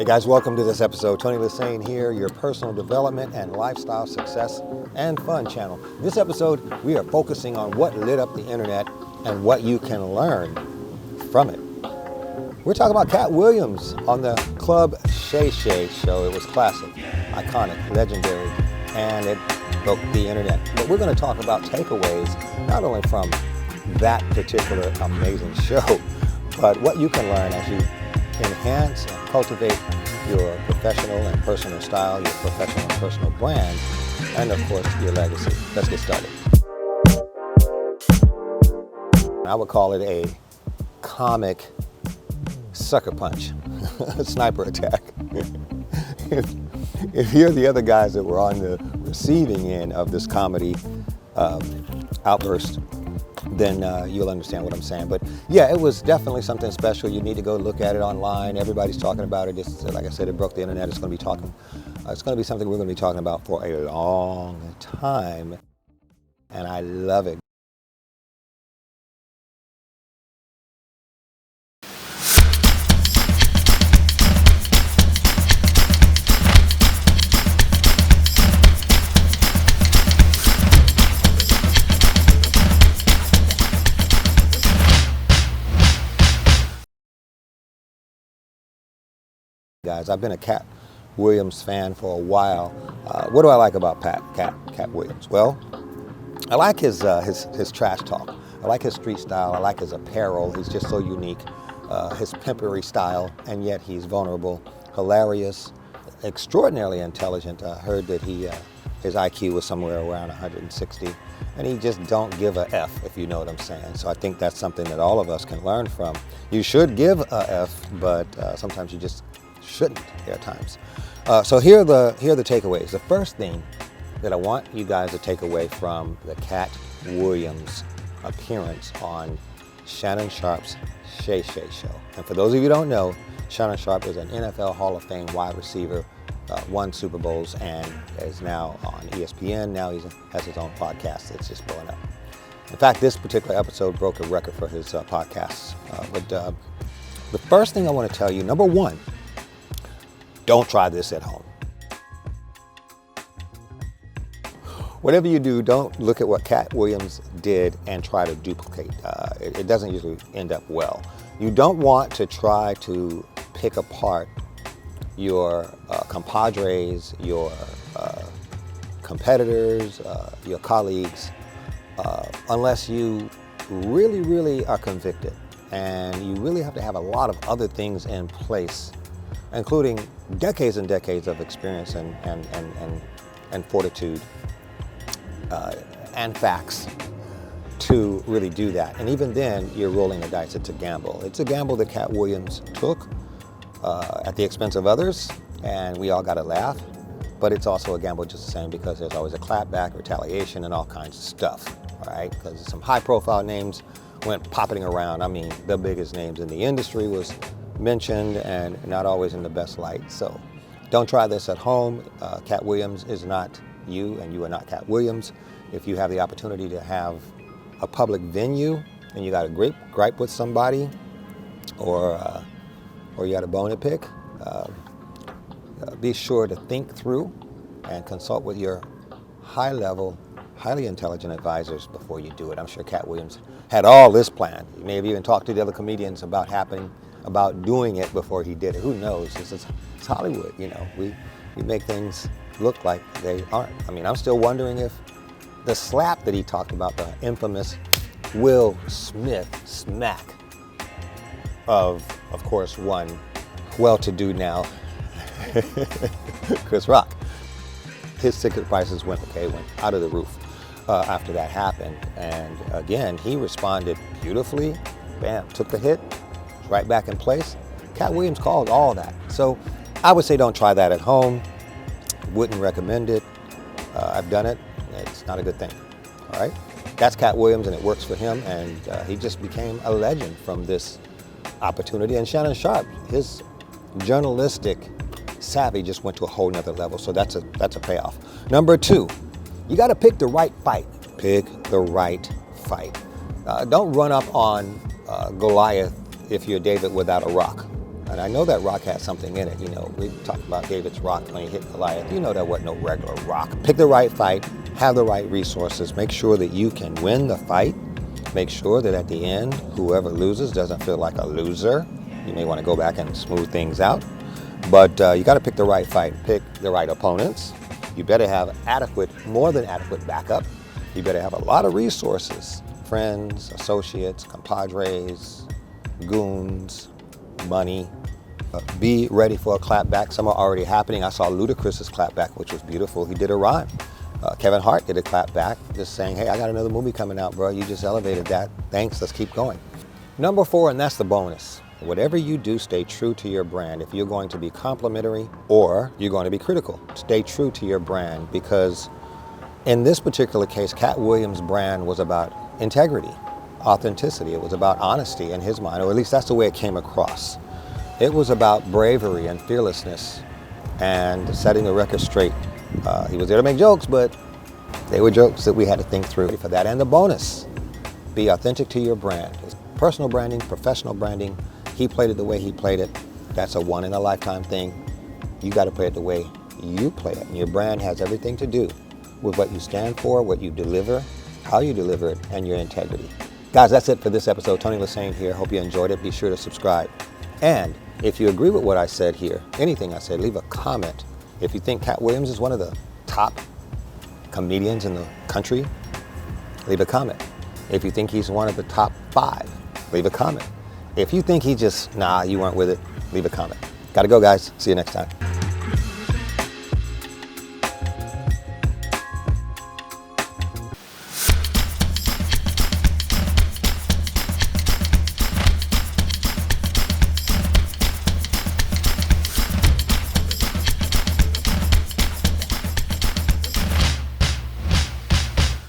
Hey guys, welcome to this episode. Tony Lesesne here, your personal development and lifestyle success and fun channel. In this episode, we are focusing on what lit up the internet and what you can learn from it. We're talking about Katt Williams on the Club Shay Shay show. It was classic, iconic, legendary, and it broke the internet. But we're going to talk about takeaways, not only from that particular amazing show, but what you can learn as you enhance and cultivate your professional and personal style, your professional and personal brand, and of course, your legacy. Let's get started. I would call it a comic sucker punch, sniper attack. If you're the other guys that were on the receiving end of this comedy outburst, then you'll understand what I'm saying. But yeah, it was definitely something special. You need to go look at it online. Everybody's talking about it. It's, like I said, it broke the internet. It's going to be something we're going to be talking about for a long time. And I love it. Guys, I've been a Katt Williams fan for a while. What do I like about Katt Williams? Well, I like his trash talk. I like his street style. I like his apparel. He's just so unique. His pimpery style, and yet he's vulnerable, hilarious, extraordinarily intelligent. I heard that his IQ was somewhere around 160, and he just don't give a F, if you know what I'm saying. So I think that's something that all of us can learn from. You should give a F, but sometimes you just shouldn't at times. So here are the takeaways. The first thing that I want you guys to take away from the Katt Williams appearance on Shannon Sharpe's Shay Shay show. And for those of you who don't know, Shannon Sharpe is an NFL Hall of Fame wide receiver, won Super Bowls, and is now on ESPN. Now he has his own podcast that's just blowing up. In fact, this particular episode broke a record for his podcasts. But the first thing I want to tell you, number one, don't try this at home. Whatever you do, don't look at what Katt Williams did and try to duplicate. It doesn't usually end up well. You don't want to try to pick apart your compadres, your competitors, your colleagues, unless you really, really are convicted. And you really have to have a lot of other things in place, including decades and decades of experience and fortitude and facts to really do that. And even then, you're rolling the dice. It's a gamble. It's a gamble that Katt Williams took at the expense of others, and we all got to laugh. But it's also a gamble just the same, because there's always a clapback, retaliation, and all kinds of stuff, all right? Because some high-profile names went popping around. I mean, the biggest names in the industry was mentioned, and not always in the best light. So don't try this at home. Katt Williams is not you, and you are not Katt Williams. If you have the opportunity to have a public venue and you got a gripe with somebody, or you got a bone to pick, be sure to think through and consult with your high-level, highly intelligent advisors before you do it. I'm sure Katt Williams had all this planned. He may have even talked to the other comedians about doing it before he did it. Who knows? It's Hollywood, you know. We make things look like they aren't. I mean, I'm still wondering if the slap that he talked about, the infamous Will Smith smack of course, one well-to-do now, Chris Rock. His ticket prices went out of the roof after that happened. And again, he responded beautifully. Bam, took the hit. Right back in place. Katt Williams called all that. So I would say don't try that at home. Wouldn't recommend it. I've done it. It's not a good thing. All right? That's Katt Williams, and it works for him. And he just became a legend from this opportunity. And Shannon Sharpe, his journalistic savvy just went to a whole nother level. So that's a payoff. Number two, you got to pick the right fight. Pick the right fight. Don't run up on Goliath if you're David without a rock. And I know that rock had something in it. You know, we talked about David's rock when he hit Goliath. You know that wasn't no regular rock. Pick the right fight, have the right resources, make sure that you can win the fight. Make sure that at the end, whoever loses doesn't feel like a loser. You may want to go back and smooth things out. But you got to pick the right fight, pick the right opponents. You better have more than adequate backup. You better have a lot of resources, friends, associates, compadres, goons, money. Be ready for a clapback. Some are already happening. I saw Ludacris's clapback, which was beautiful. He did a rhyme. Kevin Hart did a clapback, just saying, hey, I got another movie coming out, bro. You just elevated that. Thanks, let's keep going. Number 4, and that's the bonus. Whatever you do, stay true to your brand. If you're going to be complimentary or you're going to be critical, stay true to your brand, because in this particular case, Katt Williams' brand was about integrity, authenticity. It was about honesty in his mind, or at least that's the way it came across. It was about bravery and fearlessness and setting the record straight. He was there to make jokes, but they were jokes that we had to think through for that. And the bonus, be authentic to your brand. Personal branding, professional branding. He played it the way he played it. That's a one-in-a-lifetime thing. You got to play it the way you play it. And your brand has everything to do with what you stand for, what you deliver, how you deliver it, and your integrity. Guys, that's it for this episode. Tony Lesesne here. Hope you enjoyed it. Be sure to subscribe. And if you agree with what I said here, anything I said, leave a comment. If you think Katt Williams is one of the top comedians in the country, leave a comment. If you think he's one of the top 5, leave a comment. If you think he just, you weren't with it, leave a comment. Gotta go, guys. See you next time.